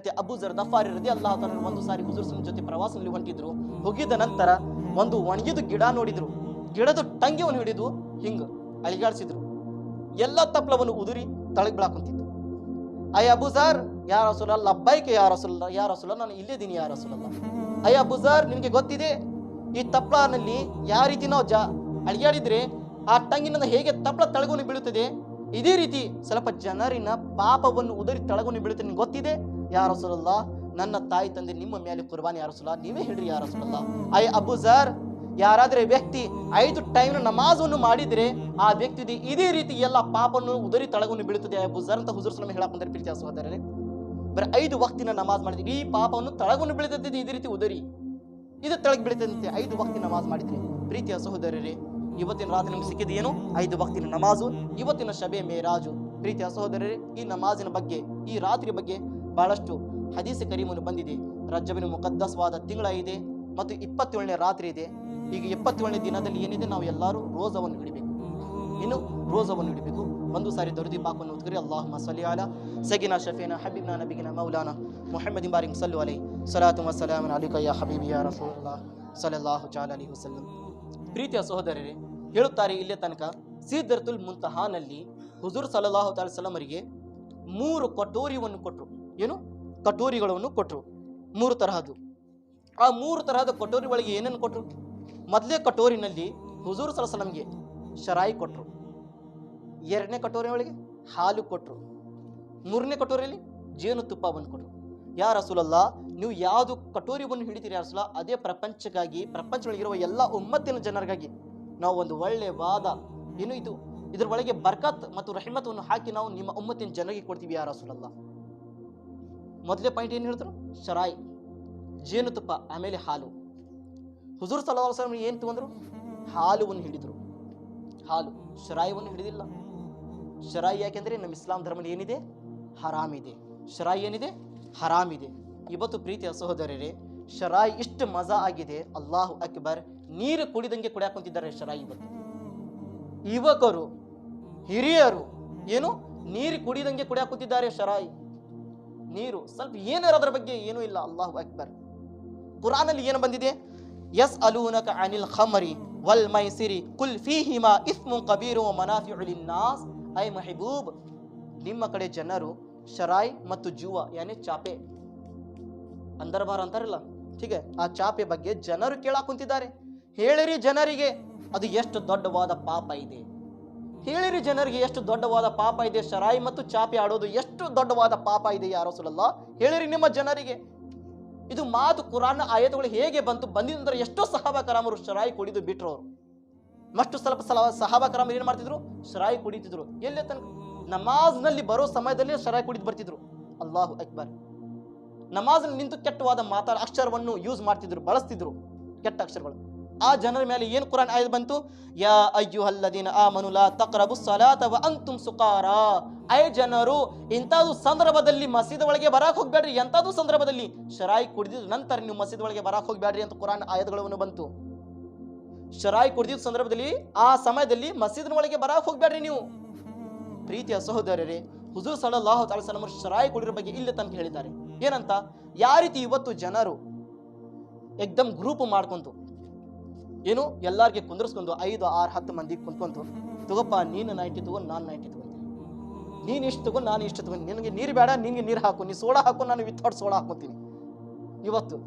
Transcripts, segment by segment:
Hazrat Abu ಜರ್ ಗಫಾರಿ ರದಿಯಲ್ಲಾಹು ತಾಲಾ ಒಂದು ಸಾರಿ ಹುಜೂರ್ ಜೊತೆ ಪ್ರವಾಸದಲ್ಲಿ ಹೊಂಟಿದ್ರು. ಹೋಗಿದ ನಂತರ ಒಂದು ಒಣಗಿದ ಗಿಡ ನೋಡಿದ್ರು. ಗಿಡದ ಟಂಗಿಯನ್ನು ಹಿಡಿದು ಹಿಂಗ ಅಳಿಗಾಡಿಸಿದ್ರು. ಎಲ್ಲ ತಪ್ಪಲವನ್ನು ಉದುರಿ ತಳಗ್ ಬೀಳಾಕುಂತಿತ್ತು. ಅಯ್ಯ ಅಬೂ ಜರ್, ಯಾ ರಸೂಲಲ್ಲಾಹ್, ಲಬ್ಬೈಕ ಯಾ ರಸೂಲಲ್ಲಾಹ್, ಯಾ ರಸೂಲಲ್ಲಾಹ್, ನಾನು ಇಲ್ಲಿದ್ದೀನಿ ಯಾ ರಸೂಲಲ್ಲಾಹ್. ಅಯ್ಯ ಅಬೂ ಜರ್, ನಿನಗೆ ಗೊತ್ತಿದೆ ಈ ತಪ್ಪಲನಲ್ಲಿ ಯಾವ ರೀತಿ ನಾವು ಅಳಿಗಾಡಿದ್ರೆ ಆ ಟಂಗಿನಿಂದ ಹೇಗೆ ತಪ್ಪಲ ತಳಗೊಂಡು ಬೀಳುತ್ತದೆ, ಇದೇ ರೀತಿ ಸ್ವಲ್ಪ ಜನರಿನ ಪಾಪವನ್ನು ಉದರಿ ತಳಗೊಂಡು ಬೀಳುತ್ತೆ, ನಿಮ್ಗೆ ಗೊತ್ತಿದೆ ಯಾ ರಸೂಲಲ್ಲಾಹ್. ನನ್ನ ತಾಯಿ ತಂದೆ ನಿಮ್ಮ ಮೇಲೆ ಕುರ್ಬಾನಿ ಯಾ ರಸೂಲಲ್ಲಾಹ್, ನೀವೇ ಹೇಳ್ರಿ ಯಾ ರಸೂಲಲ್ಲಾಹ್. ಅಯ್ಯ ಅಬೂ ಜರ್, ಯಾರಾದ್ರೆ ವ್ಯಕ್ತಿ 5 ಟೈಮ್ ನಮಾಜನ್ನು ಮಾಡಿದ್ರೆ ಆ ವ್ಯಕ್ತಿ ಇದೇ ರೀತಿ ಎಲ್ಲ ಪಾಪವನ್ನು ಉದರಿ ತಳಗೊಂಡು ಬೀಳುತ್ತದೆ ಅಬೂ ಜರ್ ಅಂತ ಹುಜೂರ್ ಸಲ್ಲಲ್ಲಾಹು ಹೇಳಕ್ ಬಂದರೆ ಪ್ರೀತಿಯ ಸಹೋದರರೇ. ಬರೀ 5 ವಕ್ತಿನ ನಮಾಜ್ ಮಾಡಿದ್ರೆ ಈ ಪಾಪವನ್ನು ತಳಗೊಂಡು ಬೀಳುತ್ತದೆ, ಇದೇ ರೀತಿ ಉದರಿ ಇದು ತಳಗ್ ಬೀಳುತ್ತಂತೆ 5 ವಕ್ತಿ ನಮಾಜ್ ಮಾಡಿದ್ರೆ. ಪ್ರೀತಿಯ ಸಹೋದರರೇ, ಇವತ್ತಿನ ರಾತ್ರಿ ನಮ್ಗೆ ಸಿಕ್ಕಿದ ಏನು? 5 ವಕ್ತಿನ ನಮಾಜು, ಇವತ್ತಿನ ಶಬೆ ಮೇರಾಜು. ಪ್ರೀತಿಯ ಸಹೋದರರೇ, ಈ ನಮಾಜಿನ ಬಗ್ಗೆ, ಈ ರಾತ್ರಿ ಬಗ್ಗೆ ಬಹಳಷ್ಟು ಹದೀಸ್ ಕರೀಮನ್ನು ಬಂದಿದೆ. ರಜಬಿನ ಮುಕದ್ದಸ್ವಾದ ತಿಂಗಳ ಇದೆ ಮತ್ತು 27ನೇ ರಾತ್ರಿ ಇದೆ. ಈಗ 27ನೇ ದಿನದಲ್ಲಿ ಏನಿದೆ, ನಾವು ಎಲ್ಲರೂ ರೋಜವನ್ನು ಹಿಡಿಬೇಕು. ಇನ್ನು ರೋಜವನ್ನು ಹಿಡಿಬೇಕು. ಒಂದು ಸಾರಿ ದರುದಿ ಪಾಕವನ್ನು ಓದ್ಕರಿ. ಅಲ್ಲಾಹುಮ್ಮ ಸಲ್ಲಿ ಅಲಾ ಸಯ್ಯಿದಿನಾ ಶಫೀನಾ ಹಬೀಬ್ನಾ ನಬಿಗಿನಾ ಮೌಲಾನಾ ಮುಹಮ್ಮದಿನ್ ಬಾರಿಕ್ ಸಲ್ಲು ಅಲೈಹಿ ಸಲಾತು ವ ಸಲಾಮು ಅಲೈಕ ಯಾ ಹಬೀಬಿ ಯಾ ರಸೂಲುಲ್ಲಾಹ್ ಸಲ್ಲಲ್ಲಾಹು ಅಲೈಹಿ ವಸಲ್ಲಂ. ಪ್ರೀತಿಯ ಸಹೋದರರೇ, ಹೇಳುತ್ತಾರೆ ಇಲ್ಲೇ ತನಕ ಸಿದ್ರತುಲ್ ಮುಂತಹಾನಲ್ಲಿ ಹುಜೂರ್ ಸಲ್ಲಲ್ಲಾಹು ಅಲೈಹಿ ವಸಲ್ಲಂ ಅವರಿಗೆ 3 ಕಟೋರಿಯನ್ನು ಕೊಟ್ಟರು. ಏನು ಕಟೋರಿಗಳನ್ನು ಕೊಟ್ಟರು, 3 ತರಹದ್ದು. ಆ 3 ತರಹದ ಕಟೋರಿ ಒಳಗೆ ಏನೇನು ಕೊಟ್ಟರು? ಮೊದಲೇ ಕಟೋರಿನಲ್ಲಿ ಹುಜೂರ್ ಸಲ್ಲಲ್ಲಾಹು ಅಲೈಹಿ ವಸಲ್ಲಂಗೆ ಶರಾಯಿ ಕೊಟ್ಟರು. 2ನೇ ಕಟೋರಿ ಒಳಗೆ ಹಾಲು ಕೊಟ್ಟರು. 3ನೇ ಕಟೋರಿಯಲ್ಲಿ ಜೇನುತುಪ್ಪವನ್ನು ಕೊಟ್ಟರು. ಯಾ ರಸೂಲಲ್ಲಾಹ್, ನೀವು ಯಾವುದು ಕಟೋರಿಯನ್ನು ಹಿಡಿತೀರಿ ಯಾ ರಸೂಲಲ್ಲಾಹ್, ಅದೇ ಪ್ರಪಂಚಕ್ಕಾಗಿ, ಪ್ರಪಂಚದೊಳಗಿರುವ ಎಲ್ಲ ಉಮ್ಮತ್ತಿನ ಜನರಿಗಾಗಿ ನಾವು ಒಂದು ಒಳ್ಳೆ ವಾದ ಏನು ಇದು ಇದರ ಒಳಗೆ ಬರ್ಕತ್ ಮತ್ತು ರಹಿಮತವನ್ನು ಹಾಕಿ ನಾವು ನಿಮ್ಮ ಉಮ್ಮತ್ತಿನ ಜನರಿಗೆ ಕೊಡ್ತೀವಿ ಯಾ ರಸೂಲಲ್ಲಾಹ್. ಮೊದಲೇ ಪಾಯಿಂಟ್ ಏನು ಹೇಳಿದ್ರು? ಶರಾಯಿ, ಜೇನುತುಪ್ಪ, ಆಮೇಲೆ ಹಾಲು. ಹುಜೂರ್ ಸಲ್ಲಲ್ಲಾಹು ಅಲೈಹಿ ವಸಲ್ಲಂ ಏನು ತಗೊಂಡ್ರು? ಹಾಲುವನ್ನು ಹಿಡಿದ್ರು. ಹಾಲು, ಶರಾಯಿವನ್ನು ಹಿಡಿದಿಲ್ಲ. ಶರಾಯಿ ಯಾಕೆಂದ್ರೆ ನಮ್ಮ ಇಸ್ಲಾಂ ಧರ್ಮದಲ್ಲಿ ಏನಿದೆ? ಹರಾಮ್ ಇದೆ. ಶರಾಯಿ ಏನಿದೆ? ಹರಾಮ್ ಇದೆ. ಇವತ್ತು ಪ್ರೀತಿಯ ಸಹೋದರರೇ, ಶರಾಯಿ ಇಷ್ಟು ಮಜಾ ಆಗಿದೆ, ಅಲ್ಲಾಹು ಅಕ್ಬರ್. ನೀರು ಕುಡಿದಂಗೆ ಕುಡಿಯಾಕೊಂತಿದ್ದಾರೆ ಶರಾಯಿ. ಇವತ್ತು ಯುವಕರು, ಹಿರಿಯರು ಏನು ನೀರು ಕುಡಿದಂಗೆ ಕುಡಿಯಾಕುತ್ತಿದ್ದಾರೆ ಶರಾಯಿ. ನೀರು ಸ್ವಲ್ಪ ಏನಾರ ಅದರ ಬಗ್ಗೆ ಏನೂ ಇಲ್ಲ. ಅಲ್ಲಾಹು ಅಕ್ಬರ್. ಕುರಾನಲ್ಲಿ ಏನು ಬಂದಿದೆ? ಯಸ್ ಅಲೂನಕ ಅನಿಲ್ ಖಮರಿ ವಲ್ ಮೈಸಿರಿ ಕುಲ್ ಫೀಹಿಮಾ ಇಸ್ಮುನ್ ಕಬೀರು ವ ಮನಾಫಿഉ ಲಿನ್ನಾಸ್. ಐ ಮೆಹಬೂಬ್, ನಿಮ್ಮ ಕಡೆ ಜನರು ಶರಾಯಿ ಮತ್ತು ಜುವಾ ಯಾನೆ ಚಾಪೆ ಅಂದರ್ಬಾರ ಅಂತಾರಲ್ಲ, ಹೀಗೆ ಆ ಚಾಪೆ ಬಗ್ಗೆ ಜನರು ಕೇಳಾಕ್ ಕುಂತಿದ್ದಾರೆ. ಹೇಳಿರಿ ಜನರಿಗೆ ಅದು ಎಷ್ಟು ದೊಡ್ಡವಾದ ಪಾಪ ಇದೆ. ಹೇಳಿರಿ ಜನರಿಗೆ ಎಷ್ಟು ದೊಡ್ಡವಾದ ಪಾಪ ಇದೆ. ಶರಾಯಿ ಮತ್ತು ಚಾಪೆ ಆಡೋದು ಎಷ್ಟು ದೊಡ್ಡವಾದ ಪಾಪ ಇದೆ ಯಾ ರಸೂಲಲ್ಲಾಹ್, ಹೇಳಿರಿ ನಿಮ್ಮ ಜನರಿಗೆ. ಇದು ಮಾತು ಕುರಾನ್ ಆಯತುಗಳು ಹೇಗೆ ಬಂದಿದ ನಂತರ ಎಷ್ಟೋ ಸಹಾಬಾ ಕರಾಮರು ಶರಾಯಿ ಕುಡಿದು ಬಿಟ್ರು. ಅವರು ಮಷ್ಟು ಸ್ವಲ್ಪ ಸಹಾಬಾ ಕರಾಮರು ಏನ್ ಮಾಡ್ತಿದ್ರು? ಶರಾಯಿ ಕುಡಿತಿದ್ರು. ಎಲ್ಲೇ ತನಕ? ನಮಾಜ್ನಲ್ಲಿ ಬರೋ ಸಮಯದಲ್ಲಿ ಶರಾಯಿ ಕುಡಿದು ಬರ್ತಿದ್ರು. ಅಲ್ಲಾಹು ಅಕ್ಬರ್. ನಮಾಜ್ ನಿಂತು ಕೆಟ್ಟವಾದ ಅಕ್ಷರವನ್ನು ಯೂಸ್ ಮಾಡ್ತಿದ್ರು, ಬಳಸ್ತಿದ್ರು, ಕೆಟ್ಟ ಅಕ್ಷರಗಳು. ಆ ಜನರ ಮೇಲೆ ಏನು ಕುರಾನ್ ಆಯತ್ ಬಂತು? ಯಾ ಅಯ್ಯುಹಲ್ಲದೀನ ಆಮನು ಲಾ ತಕ್ರಬು ಸಲಾತ ವ ಅಂತುಂ ಸುಕಾರಾ. ಐ ಜನರು, ಇಂಥದ್ದು ಸಂದರ್ಭದಲ್ಲಿ ಮಸೀದ್ ಒಳಗೆ ಬರಾಕ್ ಹೋಗ್ಬೇಡ್ರಿ. ಎಂಥದ್ದು ಸಂದರ್ಭದಲ್ಲಿ? ಶರಾಯಿ ಕುಡಿದ ನಂತರ ನೀವು ಮಸೀದ್ ಒಳಗೆ ಬರಾಕ್ ಹೋಗ್ಬೇಡ್ರಿ ಅಂತ ಕುರಾನ್ ಆಯತ್ಗಳನ್ನು ಬಂತು. ಶರಾಯಿ ಕುಡಿದ ಸಂದರ್ಭದಲ್ಲಿ, ಆ ಸಮಯದಲ್ಲಿ ಮಸೀದಿನ ಒಳಗೆ ಬರಾಕ್ ಹೋಗ್ಬೇಡ್ರಿ ನೀವು. ಪ್ರೀತಿಯ ಸಹೋದರರೇ, ಹುಜೂರ್ ಸಲ್ಲಲ್ಲಾಹು ಅಲೈಹಿ ವಸಲ್ಲಂ ಶರಾಯಿ ಕುಡಿರೋ ಬಗ್ಗೆ ಇಲ್ಲಿ ತನಕ ಹೇಳಿದ್ದಾರೆ. ಏನಂತ? ಯಾವ ರೀತಿ ಇವತ್ತು ಜನರು ಏಕ್ದಮ್ ಗ್ರೂಪ್ ಮಾಡ್ಕೊಂತು, ಏನು ಎಲ್ಲಾರ್ಗೆ ಕುಂದರ್ಸ್ಕೊಂಡು 5, 6, 10 ಮಂದಿ ಕುಂತ್ಕೊಂತು, ತಗೋಪ್ಪ ನೀನು 90 ತಗೋ, ನಾನು 90 ತಗೊಂತೀನಿ, ನೀನು ಇಷ್ಟು ತಗೋ, ನಾನು ಇಷ್ಟು ತಗೊಂಡು, ನಿನಗೆ ನೀರು ಬೇಡ, ನಿನಗೆ ನೀರು ಹಾಕು, ನೀ ಸೋಡಾ ಹಾಕು, ನಾನು ವಿಥೌಟ್ ಸೋಡಾ ಹಾಕೋತೀನಿ. ಇವತ್ತು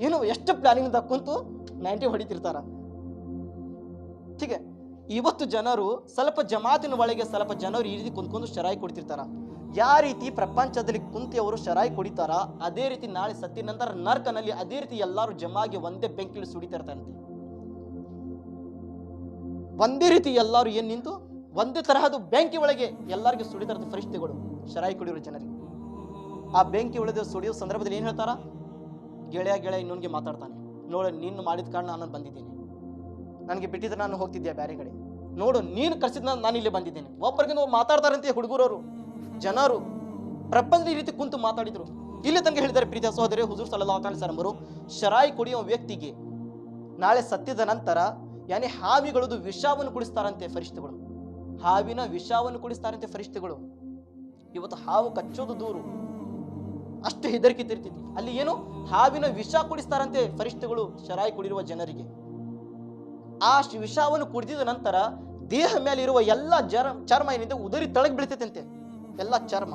ಏನು ಎಷ್ಟು ಪ್ಲಾನಿಂಗ್ ಕುಂತು 90 ಹೊಡಿತಿರ್ತಾರ. ಹೀಗೆ ಇವತ್ತು ಜನರು ಸ್ವಲ್ಪ ಜಮಾತಿನ ಒಳಗೆ ಸ್ವಲ್ಪ ಜನರು ಈ ರೀತಿ ಕುಂತ್ಕೊಂಡು ಶರಾಯಿ ಕುಡಿತಿರ್ತಾರ. ಯಾವ ರೀತಿ ಪ್ರಪಂಚದಲ್ಲಿ ಕುಂತಿ ಅವರು ಶರಾಯಿ ಕುಡಿತಾರ, ಅದೇ ರೀತಿ ನಾಳೆ ಸತ್ತಿನ ನಂತರ ನರ್ಕನಲ್ಲಿ ಅದೇ ರೀತಿ ಎಲ್ಲರೂ ಜಮಾಗಿ ಒಂದೇ ಬೆಂಕಿಲಿ ಸುಡಿತಿರ್ತಾರಂತೆ. ಒಂದೇ ರೀತಿ ಎಲ್ಲರೂ ಏನ್ ನಿಂತು ಒಂದೇ ತರಹದ ಬೆಂಕಿ ಒಳಗೆ ಎಲ್ಲರಿಗೂ ಸುಡಿತಾರ ಫರಿಷ್ಠೆಗಳು ಶರಾಯಿ ಕುಡಿಯೋ ಜನರಿಗೆ. ಆ ಬೆಂಕಿ ಒಳಗೆ ಸುಡಿಯೋ ಸಂದರ್ಭದಲ್ಲಿ ಏನ್ ಹೇಳ್ತಾರ? ಗೆಳೆಯ ಇನ್ನೊಂದಿಗೆ ಮಾತಾಡ್ತಾನೆ, ನೋಡು ನೀನು ಮಾಡಿದ ಕಾರಣ ನಾನು ಬಂದಿದ್ದೀನಿ, ನನಗೆ ಬಿಟ್ಟಿದ್ರೆ ನಾನು ಹೋಗ್ತಿದ್ದೆ ಬೇರೆ ಕಡೆ, ನೋಡು ನೀನು ಕರ್ಸಿದ್ನ ನಾನು ಇಲ್ಲಿ ಬಂದಿದ್ದೇನೆ. ಒಬ್ಬರಿಗೆ ಮಾತಾಡ್ತಾರಂತೆ ಹುಡುಗರವರು, ಜನರು ಪ್ರಪಂಚದ ಈ ರೀತಿ ಕುಂತು ಮಾತಾಡಿದ್ರು. ಇಲ್ಲಿ ತನಕ ಹೇಳಿದ್ದಾರೆ ಪ್ರೀತಿಯ ಸಹೋದರಿ, ಹುಜೂರ್ ಸಲ್ಲಲ್ಲಾಹು ಅಲೈಹಿ ವಸಲ್ಲಂ ಅವರು ಶರಾಯಿ ಕುಡಿಯುವ ವ್ಯಕ್ತಿಗೆ ನಾಳೆ ಸತ್ತಿದ ನಂತರ ಯಾನಿ ಹಾವಿಗಳದು ವಿಷವನ್ನು ಕುಡಿಸ್ತಾರಂತೆ ಫರಿಷ್ಠೆಗಳು. ಹಾವಿನ ವಿಷವನ್ನು ಕುಡಿಸ್ತಾರಂತೆ ಫರಿಷ್ಠೆಗಳು. ಇವತ್ತು ಹಾವು ಕಚ್ಚೋದು ದೂರು, ಅಷ್ಟು ಹೆದರಿಕೆ ತಿರ್ತಿತಿ. ಅಲ್ಲಿ ಏನು ಹಾವಿನ ವಿಷ ಕುಡಿಸ್ತಾರಂತೆ ಫರಿಷ್ಠಗಳು ಶರಾಯಿ ಕುಡಿರುವ ಜನರಿಗೆ. ಆ ವಿಷವನ್ನು ಕುಡಿದ ನಂತರ ದೇಹ ಮೇಲೆ ಇರುವ ಎಲ್ಲ ಚರ್ಮ ಏನಿದೆ ಉದರಿ ತಳಗ್ ಬೀಳ್ತೈತಂತೆ, ಎಲ್ಲ ಚರ್ಮ.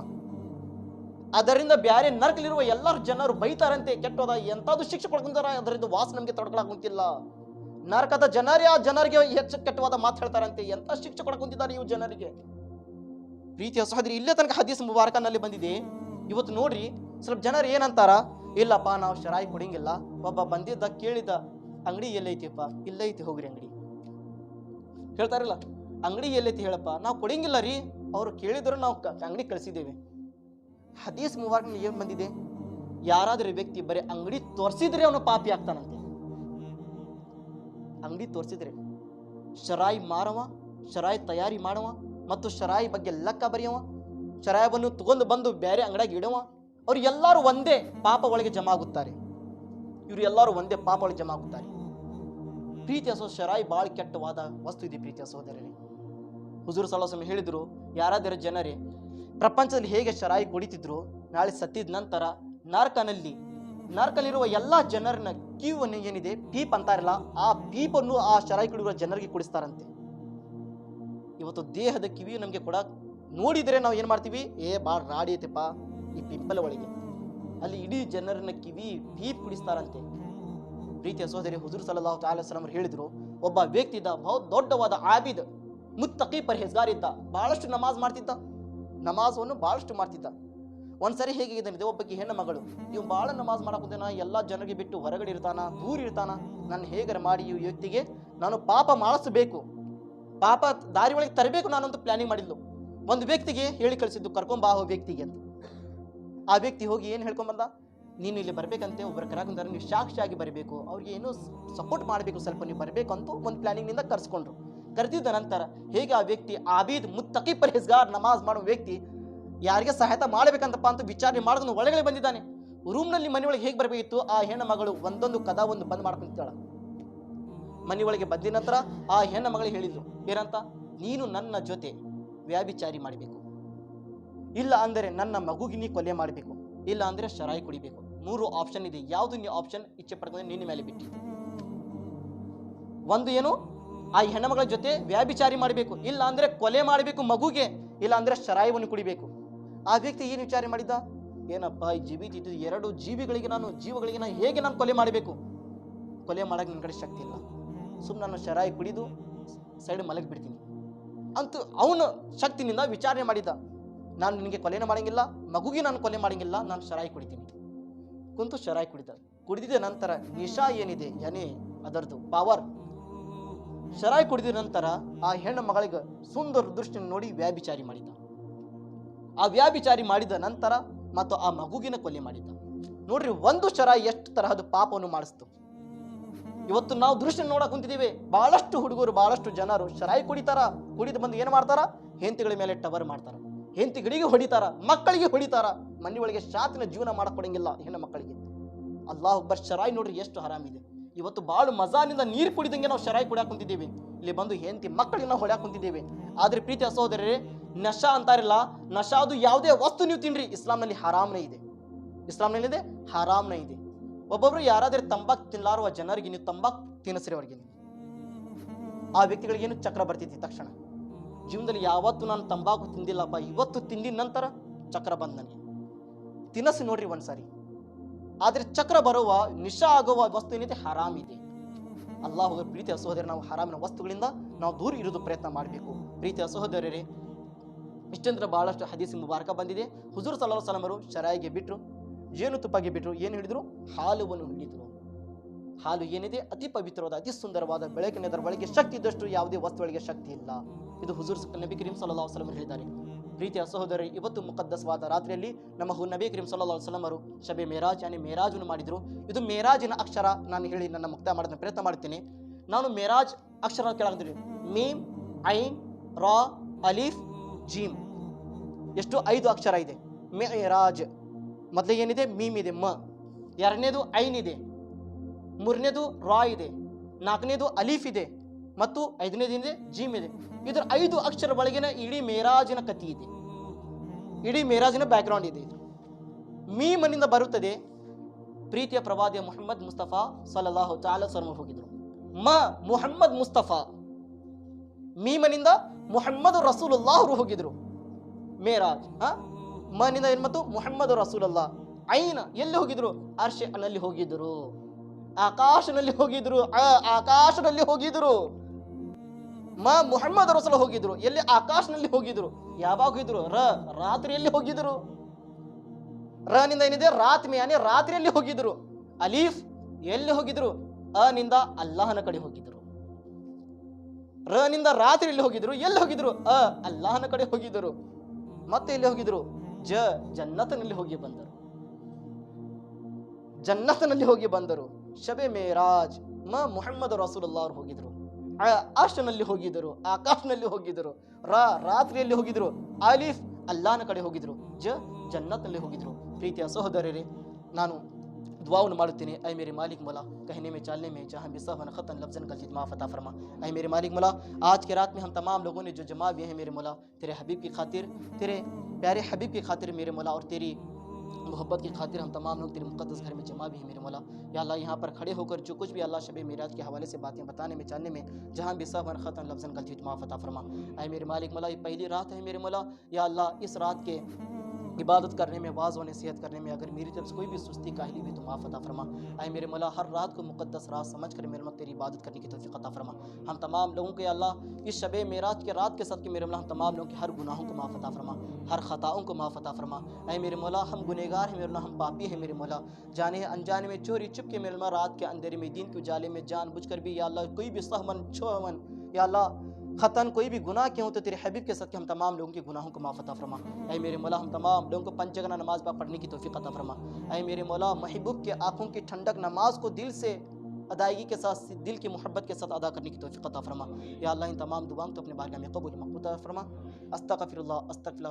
ಅದರಿಂದ ಬ್ಯಾರೆ ನರಕಲಿರುವ ಎಲ್ಲರ ಜನರು ಬೈತಾರಂತೆ, ಕೆಟ್ಟೋದ ಎಂತಾದ್ರು ಶಿಕ್ಷೆ ಕೊಡ್ಕೊಂತಾರ, ಅದರಿಂದ ವಾಸ ನಮ್ಗೆ ತಡ್ಕೊಳಕುಂತಿಲ್ಲ. ನರಕದ ಜನರೇ ಆ ಜನರಿಗೆ ಹೆಚ್ಚು ಕೆಟ್ಟವಾದ ಮಾತು ಹೇಳ್ತಾರಂತೆ, ಎಂತ ಶಿಕ್ಷೆ ಕೊಡ್ಕೊಂತಿದ್ದಾರೆ ಇವು ಜನರಿಗೆ. ಪ್ರೀತಿಯ ಸಹೋದರಿ, ಇಲ್ಲೇ ತನಕ ಹದೀಸ್ ಮುಬಾರಕನಲ್ಲಿ ಬಂದಿದೆ. ಇವತ್ತು ನೋಡ್ರಿ ಸ್ವಲ್ಪ ಜನರು ಏನಂತಾರ, ಇಲ್ಲಪ್ಪ ನಾವು ಶರಾಯಿ ಕುಡಿಂಗಿಲ್ಲ. ಒಬ್ಬ ಬಂದಿದ್ದ ಕೇಳಿದ, ಅಂಗಡಿ ಎಲ್ಲೈತಿಪ್ಪ? ಇಲ್ಲೈತಿ, ಹೋಗ್ರಿ ಅಂಗಡಿ. ಹೇಳ್ತಾರಲ್ಲ, ಅಂಗಡಿ ಎಲ್ಲೈತಿ ಹೇಳಪ್ಪ, ನಾವು ಕೊಡಂಗಿಲ್ಲ ರೀ. ಅವ್ರು ಕೇಳಿದ್ರು ನಾವು ಅಂಗಡಿ ಕಳಿಸಿದ್ದೇವೆ. ಹದೀಸ್ ಮುಬಾರಕ್ ಏನ್ ಬಂದಿದೆ, ಯಾರಾದ್ರೂ ವ್ಯಕ್ತಿ ಬರೀ ಅಂಗಡಿ ತೋರಿಸಿದ್ರೆ ಅವನು ಪಾಪಿ ಆಗ್ತಾನಂತೆ. ಅಂಗಡಿ ತೋರಿಸಿದ್ರೆ ಶರಾಯಿ ಮಾರವ, ಶರಾಯಿ ತಯಾರಿ ಮಾಡವ ಮತ್ತು ಶರಾಯಿ ಬಗ್ಗೆ ಲೆಕ್ಕ ಬರೆಯವ, ಶರಾಯವನ್ನು ತಗೊಂಡು ಬಂದು ಬೇರೆ ಅಂಗಡಿಯಾಗಿ ಇಡವ, ಅವ್ರು ಎಲ್ಲರೂ ಒಂದೇ ಪಾಪ ಒಳಗೆ ಜಮಾ ಆಗುತ್ತಾರೆ. ಇವರು ಎಲ್ಲರೂ ಒಂದೇ ಪಾಪ ಒಳಗೆ ಜಮಾ ಆಗುತ್ತಾರೆ. ಪ್ರೀತಿಯ ಶರಾಯಿ ಬಾಳ ಕೆಟ್ಟವಾದ ವಸ್ತು ಇದೆ ಪ್ರೀತಿಯ ಸಹೋದರರೇ. ಹುಜೂರ್ ಸಲ್ಲಲ್ಲಾಹು ಅಲೈಹಿ ವಸಲ್ಲಂ ಹೇಳಿದ್ರು, ಯಾರಾದರೂ ಜನರೇ ಪ್ರಪಂಚದಲ್ಲಿ ಹೇಗೆ ಶರಾಯಿ ಕುಡಿತಿದ್ರು, ನಾಳೆ ಸತ್ತಿದ ನಂತರ ನರಕನಲ್ಲಿರುವ ಎಲ್ಲಾ ಜನರನ್ನ ಕಿವನ್ನು ಏನಿದೆ ಪೀಪ್ ಅಂತಾರಲ್ಲ, ಆ ಪೀಪನ್ನು ಆ ಶರಾಯಿ ಕುಡಿಯುವ ಜನರಿಗೆ ಕುಡಿಸ್ತಾರಂತೆ. ಇವತ್ತು ದೇಹದ ಕಿವಿ ನಮ್ಗೆ ಕೊಡ ನೋಡಿದ್ರೆ ನಾವು ಏನ್ ಮಾಡ್ತೀವಿ, ಬಾಳ ರಾಡಿ ಐತೆಪ್ಪ ಈ ಪಿಂಪಲ್ ಒಳಗೆ, ಅಲ್ಲಿ ಇಡೀ ಜನರನ್ನ ಕಿವಿ ಪೀಪ್ ಕುಡಿಸ್ತಾರಂತೆ. ಪ್ರೀತಿಯ ಸಹೋದರಿ, ಹುಜೂರ್ ಸಲ್ಲಲ್ಲಾಹು ಅಲೈಹಿ ವಸಲ್ಲಂ ಹೇಳಿದ್ರು, ಒಬ್ಬ ವ್ಯಕ್ತಿ ಇದ್ದ, ಬಹು ದೊಡ್ಡವಾದ ಆಬಿದ್, ಮುತ್ತಕಿ ಪರ್ಹೇಜ್ಗಾರ್ ಇದ್ದ, ಬಹಳಷ್ಟು ನಮಾಜ್ ಮಾಡ್ತಿದ್ದ, ನಮಾಜನ್ನು ಬಹಳಷ್ಟು ಮಾಡ್ತಿದ್ದ. ಒಂದ್ಸರಿ ಹೇಗೆ ಇದೆ, ಒಬ್ಬಕ್ಕೆ ಹೆಣ್ಣು ಮಗಳು, ಇವ್ ಬಹಳ ನಮಾಜ್ ಮಾಡಕುಂತೇನ, ಎಲ್ಲಾ ಜನರಿಗೆ ಬಿಟ್ಟು ಹೊರಗಡೆ ಇರ್ತಾನ, ದೂರ ಇರ್ತಾನ, ನಾನು ಹೇಗರ ಮಾಡಿ ಈ ವ್ಯಕ್ತಿಗೆ ನಾನು ಪಾಪ ಮಾಡಿಸಬೇಕು, ಪಾಪ ದಾರಿ ಒಳಗೆ ತರಬೇಕು ನಾನಂತೂ ಪ್ಲಾನಿಂಗ್ ಮಾಡಿದ್ಲು. ಒಂದು ವ್ಯಕ್ತಿಗೆ ಹೇಳಿ ಕಳಿಸಿದ್ದು, ಕರ್ಕೊಂಬಾ ವ್ಯಕ್ತಿಗೆ ಅಂತ. ಆ ವ್ಯಕ್ತಿ ಹೋಗಿ ಏನು ಹೇಳ್ಕೊಂಬಂದ, ನೀನು ಇಲ್ಲಿ ಬರ್ಬೇಕಂತೆ, ಒಬ್ಬರ ಕರಾಕುಂತಾರೆ, ನೀವು ಸಾಕ್ಷಿಯಾಗಿ ಬರಬೇಕು, ಅವ್ರಿಗೆ ಏನೋ ಸಪೋರ್ಟ್ ಮಾಡಬೇಕು, ಸ್ವಲ್ಪ ನೀವು ಬರಬೇಕು ಅಂತ ಒಂದು ಪ್ಲಾನಿಂಗ್ನಿಂದ ಕರ್ಸ್ಕೊಂಡ್ರು. ಕರೆದಿದ್ದ ನಂತರ ಹೇಗೆ ಆ ವ್ಯಕ್ತಿ ಆಬೀದ್ ಮುತ್ತಕಿ ಪರ್ಹೇಜ್ಗಾರ್ ನಮಾಜ್ ಮಾಡುವ ವ್ಯಕ್ತಿ ಯಾರಿಗೆ ಸಹಾಯತ ಮಾಡಬೇಕಂತಪ್ಪ ಅಂತ ವಿಚಾರಣೆ ಮಾಡಿಕೊಂಡು ಒಳಗಡೆ ಬಂದಿದ್ದಾನೆ. ರೂಮ್ನಲ್ಲಿ ಮನೆಯೊಳಗೆ ಹೇಗೆ ಬರಬೇಕಿತ್ತು, ಆ ಹೆಣ್ಣು ಮಗಳು ಒಂದೊಂದು ಕದ ಒಂದು ಬಂದ್ ಮಾಡ್ಕೊಂತಾಳ. ಮನೆಯೊಳಗೆ ಬಂದ ನಂತರ ಆ ಹೆಣ್ಣು ಮಗಳಿಗೆ ಹೇಳಿದ್ಲು ಏನಂತ, ನೀನು ನನ್ನ ಜೊತೆ ವ್ಯಾಭಿಚಾರಿ ಮಾಡಬೇಕು, ಇಲ್ಲ ಅಂದರೆ ನನ್ನ ಮಗುಗೆ ನೀ ಕೊಲೆ ಮಾಡಬೇಕು, ಇಲ್ಲ ಅಂದ್ರೆ ಶರಾಯಿ ಕುಡಿಬೇಕು. 3 ಆಪ್ಷನ್ ಇದೆ, ಯಾವುದು ನೀ ಆಪ್ಷನ್ ಇಚ್ಛೆ ಪಡ್ಕೊಂಡ್ರೆ ನಿನ್ನ ಮೇಲೆ ಬಿಟ್ಟಿದ್ದು. ಒಂದು ಏನು, ಆ ಹೆಣ್ಣುಮಗಳ ಜೊತೆ ವ್ಯಾಭಿಚಾರಿ ಮಾಡಬೇಕು, ಇಲ್ಲ ಅಂದ್ರೆ ಕೊಲೆ ಮಾಡಬೇಕು ಮಗುಗೆ, ಇಲ್ಲ ಅಂದ್ರೆ ಶರಾಯಿವನ್ನು ಕುಡಿಬೇಕು. ಆ ವ್ಯಕ್ತಿ ಏನು ವಿಚಾರ ಮಾಡಿದ್ದ, ಏನಪ್ಪ ಈ ಜೀವಿತ ಇದ್ದು 2 ಜೀವಗಳಿಗೆ ನಾನು ಹೇಗೆ ನಾನು ಕೊಲೆ ಮಾಡಬೇಕು, ಕೊಲೆ ಮಾಡಕ್ಕೆ ನನ್ನ ಕಡೆ ಶಕ್ತಿ ಇಲ್ಲ, ಸುಮ್ಮನೆ ನಾನು ಶರಾಯಿ ಕುಡಿದು ಸೈಡ್ ಮಲಗಿ ಬಿಡ್ತೀನಿ ಅಂತ ಅವನು ಶಕ್ತಿನಿಂದ ವಿಚಾರಣೆ ಮಾಡಿದ್ದ. ನಾನು ನಿನಗೆ ಕೊಲೆನ ಮಾಡಂಗಿಲ್ಲ, ಮಗುಗೆ ನಾನು ಕೊಲೆ ಮಾಡಂಗಿಲ್ಲ, ನಾನು ಶರಾಯಿ ಕುಡಿತೀನಿ. ಕುಂತು ಶರಾಯಿ ಕುಡಿದಿದ ನಂತರ ನಿಶಾ ಏನಿದೆ ಏನೇ ಅದರದ್ದು ಪವರ್, ಶರಾಯಿ ಕುಡಿದ ನಂತರ ಆ ಹೆಣ್ಣು ಮಗಳಿಗೆ ಸುಂದರ ದೃಷ್ಟಿ ನೋಡಿ ವ್ಯಾಭಿಚಾರಿ ಮಾಡಿದ್ದ. ಆ ವ್ಯಾಭಿಚಾರಿ ಮಾಡಿದ ನಂತರ ಮತ್ತು ಆ ಮಗುಗಿನ ಕೊಲೆ ಮಾಡಿದ್ದ. ನೋಡ್ರಿ, ಒಂದು ಶರಾಯಿ ಎಷ್ಟು ತರಹದ ಪಾಪವನ್ನು ಮಾಡಿಸ್ತು. ಇವತ್ತು ನಾವು ದೃಶ್ಯ ನೋಡಕ್ ಕುಂತಿದ್ದೀವಿ, ಬಹಳಷ್ಟು ಹುಡುಗರು, ಬಹಳಷ್ಟು ಜನರು ಶರಾಯಿ ಕುಡಿತಾರ, ಕುಡಿದು ಬಂದು ಏನು ಮಾಡ್ತಾರ, ಹೆಂಡತಿಗಳ ಮೇಲೆ ಟವರ್ ಮಾಡ್ತಾರ, ಹೆಂಡತಿಗಳಿಗೆ ಹೊಡಿತಾರ, ಮಕ್ಕಳಿಗೆ ಹೊಡಿತಾರ, ಮನೆಯೊಳಗೆ ಶಾಂತಿನ ಜೀವನ ಮಾಡಕ್ ಕೊಡಂಗಿಲ್ಲ ಹೆಣ್ಣು ಮಕ್ಕಳಿಗೆ. ಅಲ್ಲಾಹ್ ಅಕ್ಬರ್, ಶರಾಯಿ ನೋಡ್ರಿ ಎಷ್ಟು ಹರಾಮಿದೆ. ಇವತ್ತು ಬಾಳು ಮಜಾನಿಂದ ನೀರು ಕುಡಿದಂಗೆ ನಾವು ಶರಾಯಿ ಕುಡಿಯಾಕ ಕುಂತಿದ್ದೀವಿ, ಇಲ್ಲಿ ಬಂದು ಹೆಂಡತಿ ಮಕ್ಕಳಿಗೆ ನಾವು ಹೊಡ್ಯಾಕ ಕುಂತಿದ್ದೀವಿ. ಆದ್ರೆ ಪ್ರೀತಿಯ ಸಹೋದರರೇ, ನಶಾ ಅಂತಾರಿಲ್ಲ, ನಶಾದು ಯಾವುದೇ ವಸ್ತು ನೀವು ತಿನ್ರಿ, ಇಸ್ಲಾಂನಲ್ಲಿ ಹರಾಮ್ನೇ ಇದೆ, ಇಸ್ಲಾಂನಲ್ಲಿದೆ ಹರಾಮ್ನೇ ಇದೆ. ಒಬ್ಬೊಬ್ರು ಯಾರಾದ್ರೂ ತಂಬಾಕು ತಿನ್ನಲಾರುವ ಜನರಿಗೆ ನೀವು ತಂಬಾಕು ತಿನ್ನಿಸ್ರಿ ಅವ್ರಿಗೆ, ಆ ವ್ಯಕ್ತಿಗಳಿಗೆ ಏನು ಚಕ್ರ ಬರ್ತೈತಿ ತಕ್ಷಣ. ಜೀವನದಲ್ಲಿ ಯಾವತ್ತು ನಾನು ತಂಬಾಕು ತಿಂದಿಲ್ಲಪ್ಪ, ಇವತ್ತು ತಿಂದಿದ ನಂತರ ಚಕ್ರ ಬಂದ್ ನನಗೆ, ತಿನ್ನಸಿ ನೋಡ್ರಿ ಒಂದ್ಸಾರಿ. ಆದ್ರೆ ಚಕ್ರ ಬರುವ ನಿಶಾ ಆಗುವ ವಸ್ತು ಏನಿದೆ ಹರಾಮ್ ಇದೆ. ಅಲ್ಲಾಹ್ ಪ್ರೀತಿಯ ಸಹೋದರ, ನಾವು ಹರಾಮಿನ ವಸ್ತುಗಳಿಂದ ನಾವು ದೂರ ಇರೋದು ಪ್ರಯತ್ನ ಮಾಡಬೇಕು. ಪ್ರೀತಿಯ ಸಹೋದರರೇ, ಇಷ್ಟಂದ್ರೆ ಬಹಳಷ್ಟು ಹದೀಸ್ ಮುಬಾರಕ ಬಂದಿದೆ. ಹುಜೂರ್ ಸಲ್ಲಲ್ಲಾಹು ಅಲೈಹಿ ವಸಲ್ಲಂ ಅವರು ಶರಾಯಿಗೆ ಬಿಟ್ರು, ಜೇನುತುಪ್ಪಗೆ ಬಿಟ್ರು, ಏನು ಹಿಡಿದ್ರು, ಹಾಲುವನ್ನು ಹಿಡಿದ್ರು. ಹಾಲು ಏನಿದೆ ಅತಿ ಪವಿತ್ರವಾದ, ಅತಿ ಸುಂದರವಾದ, ಬೆಳಕಿನ ಒಳಗೆ ಶಕ್ತಿ ಇದ್ದಷ್ಟು ಯಾವುದೇ ವಸ್ತುಗಳಿಗೆ ಶಕ್ತಿ ಇಲ್ಲ. ಇದು ಹುಜೂರ್ ನಬಿ ಕರೀಂ ಸಲ್ಲಲ್ಲಾಹು ಅಲೈಹಿ ವಸಲ್ಲಂ ಹೇಳಿದ್ದಾರೆ. ಪ್ರೀತಿಯ ಸಹೋದರರೇ, ಇವತ್ತು ಮುಕದ್ದಸ್ವಾದ ರಾತ್ರಿಯಲ್ಲಿ ನಮ್ಮ ನಬಿ ಕರೀಂ ಸಲ್ಲಲ್ಲಾಹು ಅಲೈಹಿ ವಸಲ್ಲಂ ಅವರು ಶಬೆ ಮೇರಾಜ್ ಯಾನಿ ಮೇರಾಜನ್ನು ಮಾಡಿದ್ರು. ಇದು ಮೇರಾಜಿನ ಅಕ್ಷರ ನಾನು ಹೇಳಿ ನನ್ನ ಮುಕ್ತಾಯ ಮಾಡೋದನ್ನ ಪ್ರಯತ್ನ ಮಾಡ್ತೀನಿ. ನಾನು ಮೇರಾಜ್ ಅಕ್ಷರ ಕೇಳಾಕ್ತೀನಿ, ಮೀಮ್, ಐನ್, ರಾ, ಅಲಿಫ್, ಜೀಮ್, ಎಷ್ಟು 5 ಅಕ್ಷರ ಇದೆ. ಮೇರಾಜ್ ಮೊದಲೇ ಏನಿದೆ, ಮೀಮ್ ಇದೆ, ಮ, ಎರಡನೇದು ಐನ್ ಇದೆ, ಮೂರನೇದು ರಾ ಇದೆ, ನಾಲ್ಕನೇದು ಅಲೀಫ್ ಇದೆ ಮತ್ತು 5ನೇದು ಏನಿದೆ, ಜೀಮ್ ಇದೆ. ಇದರ 5 ಅಕ್ಷರ ಒಳಗಿನ ಇಡೀ ಮೇರಾಜಿನ ಕಥೆ ಇದೆ, ಇಡೀ ಮೇರಾಜಿನ ಬ್ಯಾಕ್ಗ್ರೌಂಡ್ ಇದೆ. ಇದು ಮೀಮನಿಂದ ಬರುತ್ತದೆ ಪ್ರೀತಿಯ ಪ್ರವಾದಿಯ ಮುಹಮ್ಮದ್ ಮುಸ್ತಫಾ ಸಲ್ಲಲ್ಲಾಹು ತಆಲಾ ವಸಲ್ಲಂ ಹೋಗಿದ್ರು. ಮುಹಮ್ಮದ್ ಮುಸ್ತಫಾ, ಮೀಮನಿಂದ ಮುಹಮ್ಮದ್ ರಸೂಲುಲ್ಲಾಹ್ ಹೋಗಿದ್ರು ಮೇರಾಜ್. ಮನಿಂದ ಏನು ಮತ್ತು ಮುಹಮ್ಮದ್ ರಸೂಲುಲ್ಲಾಹ್. ಐನ ಎಲ್ಲಿ ಹೋಗಿದ್ರು? ಅರ್ಶನಲ್ಲಿ ಹೋಗಿದ್ರು, ಆಕಾಶನಲ್ಲಿ ಹೋಗಿದ್ರು, ಆಕಾಶದಲ್ಲಿ ಹೋಗಿದ್ರು. ಮುಹಮ್ಮದ್ ರಸೂಲ್ ಹೋಗಿದ್ರು ಎಲ್ಲಿ? ಆಕಾಶನಲ್ಲಿ ಹೋಗಿದ್ರು. ಯಾವಾಗ ಹೋಗಿದ್ರು? ರಾತ್ರಿಯಲ್ಲಿ ಹೋಗಿದ್ರು. ನಿಂದ ಏನಿದೆ? ರಾತ್ ಯಾನೆ ರಾತ್ರಿಯಲ್ಲಿ ಹೋಗಿದ್ರು. ಅಲೀಫ್ ಎಲ್ಲಿ ಹೋಗಿದ್ರು? ನಿಂದ ಅಲ್ಲಾಹನ ಕಡೆ ಹೋಗಿದ್ರು. ನಿಂದ ರಾತ್ರಿಯಲ್ಲಿ ಹೋಗಿದ್ರು. ಎಲ್ಲಿ ಹೋಗಿದ್ರು? ಅಲ್ಲಾಹನ ಕಡೆ ಹೋಗಿದ್ರು. ಮತ್ತೆ ಎಲ್ಲಿ ಹೋಗಿದ್ರು? ಜನ್ನತ್ನಲ್ಲಿ ಹೋಗಿ ಬಂದರು. ಜನ್ನತ್ನಲ್ಲಿ ಹೋಗಿ ಬಂದರು. ಶಬೆ ಮೇರಾಜ್ ಮುಹಮ್ಮದ್ ರಸೂಲುಲ್ಲಾಹ್ ಅವರು ಹೋಗಿದ್ರು. ಅರ್ಶನಲ್ಲಿ ಹೋಗಿದ್ರು, ಆಕಾಶನಲ್ಲಿ ಹೋಗಿದ್ರು, ರಾತ್ರಿಯಲ್ಲಿ ಹೋಗಿದ್ರು. ಅಲಿಫ್ ಅಲ್ಲಾಹನ ಕಡೆ ಹೋಗಿದ್ರು. ಜನ್ನತ್ನಲ್ಲಿ ಹೋಗಿದ್ರು. ಪ್ರೀತಿಯ ಸಹೋದರರೇ, ನಾನು दुआओं मालूतीने ऐ मेरे मालिक मौला कहने में चलने में जहाँ भी सहवन ख़तन लफ्ज़न गलती माफ़ अता फरमा। ऐ मेरे मालिक मौला आज के रात में हम तमाम लोगों ने जो जमा हुए हैं मेरे मौला, तेरे हबीब की खातिर, तेरे प्यारे हबीब की खातिर मेरे मौला, और तेरी मोहब्बत की खातिर हम तमाम लोग तेरे मुक़द्दस घर में जमा भी हैं मेरे मौला। या अल्लाह यहाँ पर खड़े होकर जो कुछ भी अल्लाह शब मेराज के हवाले से बातें बताने में जानने में जहाँ भी सहवन ख़तन लफ्ज़न गलती माफ़ अता फरमा। ऐ मेरे मालिक मौला ये पहली रात है मेरे मौला, या अल्लाह इस रात के इबादत करने में, वाज़ व नसीहत करने में अगर मेरी तरफ से कोई भी सुस्ती काहली भी तो माफ़ अता फरमा। आए मेरे मौला हर रात को मुक़द्दस रात समझ कर मेरे मौला तेरी इबादत करने की तौफ़ीक़ अता फरमा। हम तमाम लोगों के अल्लाह इस शब मेराज के रात के साथ के मेरे मौला हम तमाम लोगों के हर गुनाहों को माफ़ अता फरमा, हर ख़ताओं को माफ़ अता फरमा। आए मेरे मौला हम गुनहगार हैं मेरे मौला, हम पापी हैं मेरे मौला, जाने अनजाने में चोरी चुप के मेरे मौला रात के अंधेरे में दीन के उजाले में जानबूझ कर भी या अल्लाह कोई भी सहमन छोमन या अल्लाह ख़तन कोई भी गुनाह क्यों तो तेरे हबीब के साथ के हम तमाम लोगों के गुनाहों को माफ़ अता फरमा। ऐ मेरे मौला हम तमाम लोगों को पंचगना नमाज पढ़ने की तौफ़ीक़ अता फरमा। ऐ मेरे मौला महबूब के आँखों की ठंडक नमाज को दिल से अदायगी के साथ, दिल की मोहब्बत के साथ अदा करने की तौफ़ीक़ अता फरमा। या अल्लाह इन तमाम दुआओं को अपने बारगाह में कबूल मक़बूल अता फरमा। अस्तग़फिरुल्लाह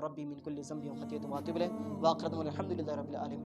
रब्बी मिन कुल्लि ज़ंबि व ख़तीअतिन व अतूबु इलैह व आखिर अल्हम्दुलिल्लाहि रब्बिल आलमीन।